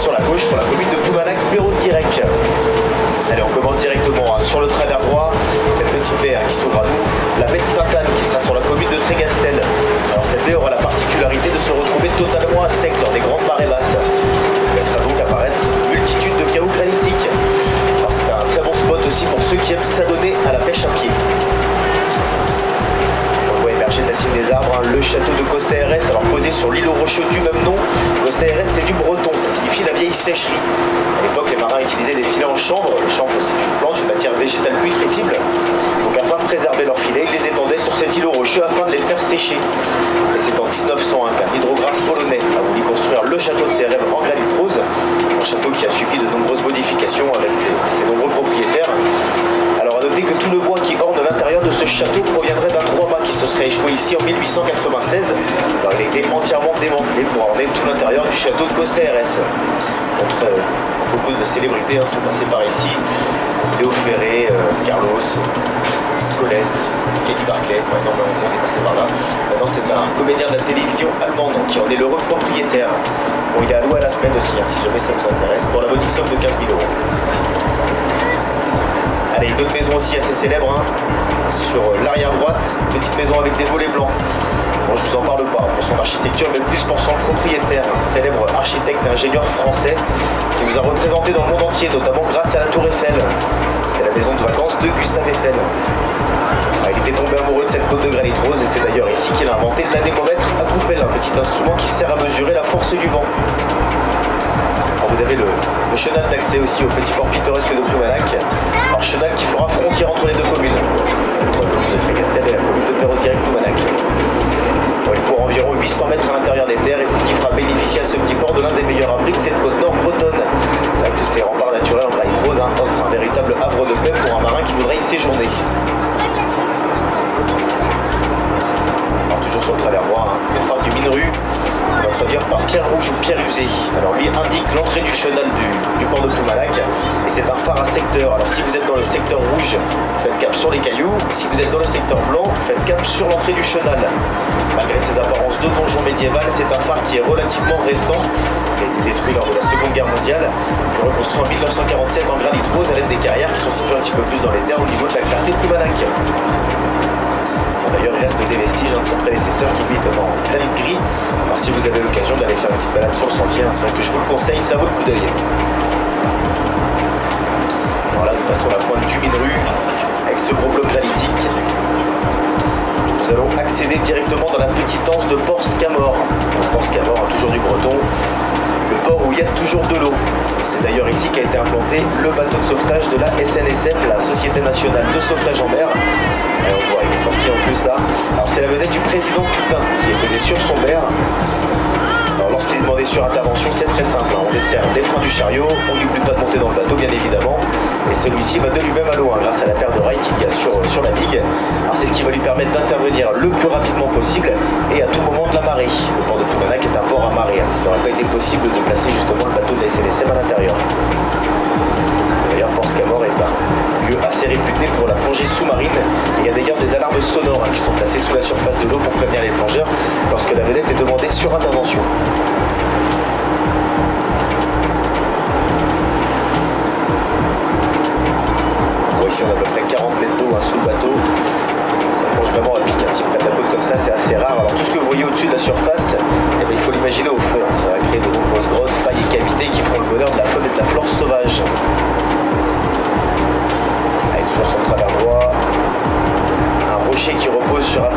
sur la gauche pour la commune de Ploumanac-Perros-Guirec. Allez, on commence directement sur le travers droit, cette petite baie qui s'ouvre à nous, la baie de Sainte-Anne qui sera sur la commune de Trégastel. Alors cette baie aura la particularité de se retrouver totalement à sec lors des grandes marées basses. Elle laissera donc apparaître une multitude de cailloux granitiques. Alors c'est un très bon spot aussi pour ceux qui aiment s'adonner à la pêche à pied. De la cime des arbres, le château de Costa RS, alors posé sur l'île aux rocheux du même nom. Costa RS c'est du breton, ça signifie la vieille sécherie. À l'époque les marins utilisaient des filets en chanvre. Le chanvre c'est une plante, une matière végétale putrescible. Donc afin de préserver leurs filets, ils les étendaient sur cette île aux rocheux afin de les faire sécher. Et c'est en 1901 qu'un hydrographe polonais a voulu construire le château de Cérèves en granit rose. Un château qui a subi de nombreuses modifications avec ses nombreux propriétaires. Alors à noter que tout le bois qui orne l'intérieur de ce château proviendrait d'un 3-mâts qui se serait échoué ici en 1896. Alors il a été entièrement démantelé pour orner tout l'intérieur du château de Costa RS. Beaucoup de célébrités sont passées par ici. Léo Ferré, Carlos, Colette, Eddie Barclay, énormément de monde est passé par là. Maintenant c'est un comédien de la télévision allemande qui en est l'heureux propriétaire. Bon, il est à louer à la semaine aussi, si jamais ça vous intéresse, pour la modique somme de 15 000 €. Allez, une autre maison aussi assez célèbre, sur l'arrière droite, petite maison avec des volets blancs. Bon, je vous en parle pas pour son architecture, mais plus pour son propriétaire, un célèbre architecte et ingénieur français qui nous a représenté dans le monde entier, notamment grâce à la Tour Eiffel. C'était la maison de vacances de Gustave Eiffel. Il était tombé amoureux de cette côte de granit rose et c'est d'ailleurs ici qu'il a inventé l'anémomètre à coupelle, un petit instrument qui sert à mesurer la force du vent. Vous avez le chenal d'accès aussi au petit port pittoresque de Ploumanac, un chenal qui fera frontière entre les deux communes, entre la commune de Trégastel et la commune de Perros-Guirec-Ploumanac. Il court environ 800 mètres à l'intérieur des terres et c'est ce qui fera bénéficier à ce petit port de l'un des meilleurs abris de cette côte nord bretonne. C'est vrai que tous ces remparts naturels en granit rose offrent un véritable havre de paix pour un marin qui voudrait y séjourner. Alors toujours sur le travers droit, le phare du Mineru, introduire par Pierre Rouge ou Pierre Usé. Alors lui indique l'entrée du chenal du port de Ploumanac et c'est un phare à secteur. Alors si vous êtes dans le secteur rouge, faites cap sur les cailloux. Si vous êtes dans le secteur blanc, faites cap sur l'entrée du chenal. Malgré ses apparences de donjon médiéval, c'est un phare qui est relativement récent, qui a été détruit lors de la Seconde Guerre mondiale, puis reconstruit en 1947 en granit rose à l'aide des carrières qui sont situées un petit peu plus dans les terres au niveau de la clarté de Ploumanac. D'ailleurs, il reste des vestiges de son prédécesseur qui lui était en granit gris. Alors si vous avez l'occasion d'aller faire une petite balade sur le sentier, c'est vrai que je vous le conseille, ça vaut le coup d'œil. Voilà, nous passons la pointe du Mineru avec ce gros bloc granitique. Nous allons accéder directement dans la petite anse de Port-Scamor. Port-Scamor, toujours du breton, le port où il y a toujours de l'eau. C'est d'ailleurs ici qu'a été implanté le bateau de sauvetage de la SNSM, la Société Nationale de Sauvetage en Mer. On voit, il est sorti en plus là. Alors c'est la vedette du président Coutin qui est posé sur son berre. Alors lorsqu'il est demandé sur intervention, c'est très simple. On desserre les freins du chariot, on n'oublie pas de monter dans le bateau bien évidemment. Et celui-ci va de lui-même à l'eau grâce à la paire de rails qu'il y a sur la digue. Alors c'est ce qui va lui permettre d'intervenir le plus rapidement possible et à tout moment de la marée. Le port de Ploumanac est un port à marée. Il n'aurait pas été possible de placer justement le bateau de la SNSM à l'intérieur. D'ailleurs, Port-Scamor est un lieu assez réputé pour la plongée sous-marine. Il y a d'ailleurs des alarmes sonores qui sont placées sous la surface de l'eau pour prévenir les plongeurs lorsque la vedette est demandée sur intervention. Bon, ici on a à peu près 40 mètres d'eau sous le bateau. Ça plonge vraiment à pic. Si près de la côte comme ça, c'est assez rare. Alors tout ce que vous voyez au-dessus de la surface, il faut l'imaginer au fond. Ça va créer de nombreuses grottes, failles et cavités qui feront le bonheur de la faune et de la flore sauvage. Avec toujours son travers droit, un rocher qui repose sur un